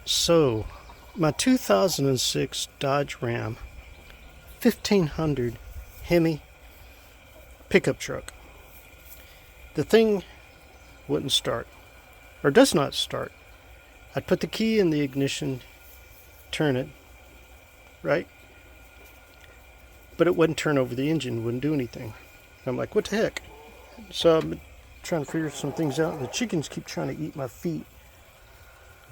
So, my 2006 Dodge Ram 1500 HEMI pickup truck. The thing wouldn't start, or does not start. I'd put the key in the ignition, turn it, right? But it wouldn't turn over the engine, wouldn't do anything. I'm like, what the heck? So I'm trying to figure some things out. The chickens keep trying to eat my feet.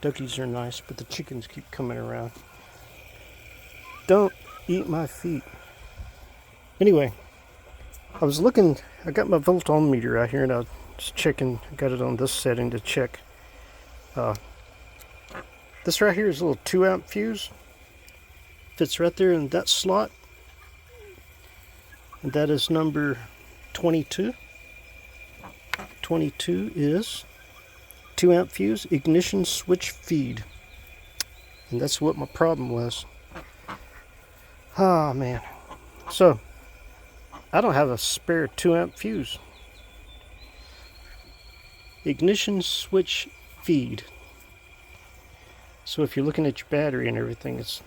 Duckies are nice, but the chickens keep coming around. Don't eat my feet. Anyway, I was looking, I got my voltometer out here and I was checking, I got it on this setting to check. This right here is a little 2 amp fuse. Fits right there in that slot. And that is number 22. 22 is 2 amp fuse, ignition switch feed. And that's what my problem was. Ah, man. So, I don't have a spare 2 amp fuse. Ignition switch feed. So if you're looking at your battery and everything, it's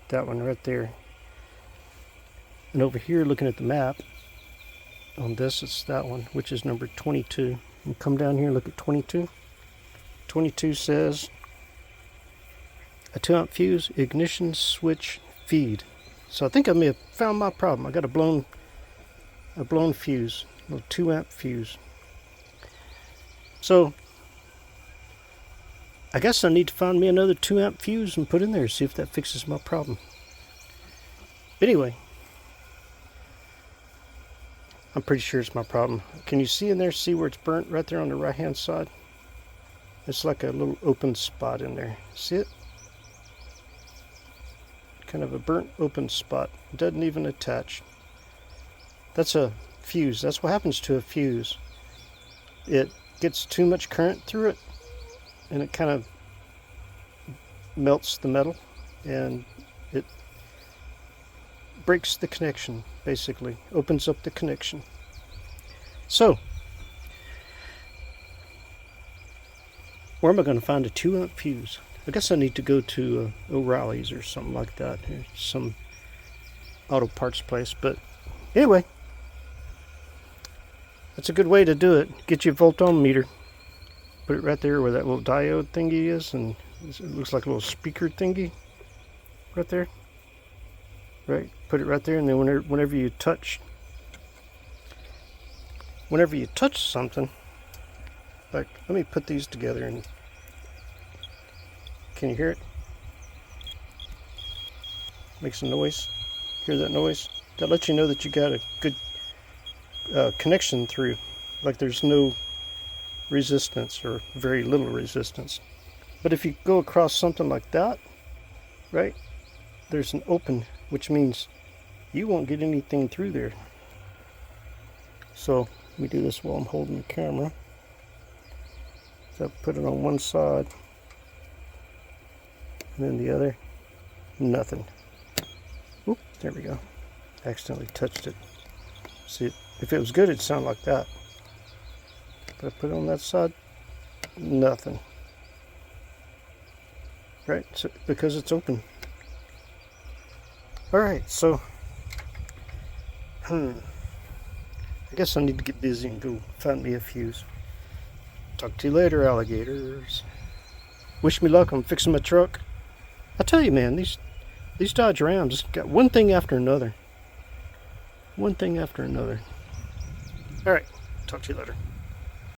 that one right there. And over here, looking at the map, on this, it's that one, which is number 22. And come down here and look at 22. 22 says a 2 amp fuse, ignition switch feed. So I think I may have found my problem. I got a blown fuse, a little 2 amp fuse. So I guess I need to find me another 2 amp fuse and put in there, see if that fixes my problem. Anyway, I'm pretty sure it's my problem. Can you see in there, see where it's burnt right there on the right hand side? It's like a little open spot in there. See it? Kind of a burnt open spot. It doesn't even attach. That's a fuse. That's what happens to a fuse. It gets too much current through it and it kind of melts the metal and it breaks the connection, basically. Opens up the connection. So, where am I going to find a 2 amp fuse? I guess I need to go to O'Reilly's or something like that. Some auto parts place. But anyway, that's a good way to do it. Get your voltometer. Put it right there where that little diode thingy is. And it looks like a little speaker thingy. Right there. Right, put it right there, and then whenever you touch something, like, let me put these together, and can you hear it? Makes a noise. Hear that noise? That lets you know that you got a good connection through, like there's no resistance or very little resistance. But if you go across something like that, right, there's an open, which means you won't get anything through there. So let me do this while I'm holding the camera. So I put it on one side and then the other. Nothing. Oop, there we go. Accidentally touched it. See, if it was good, it'd sound like that. But I put it on that side. Nothing. Right, so, because it's open. Alright, so I guess I need to get busy and go find me a fuse. Talk to you later, alligators. Wish me luck on fixing my truck. I tell you, man, these Dodge Rams got one thing after another. One thing after another. Alright, talk to you later.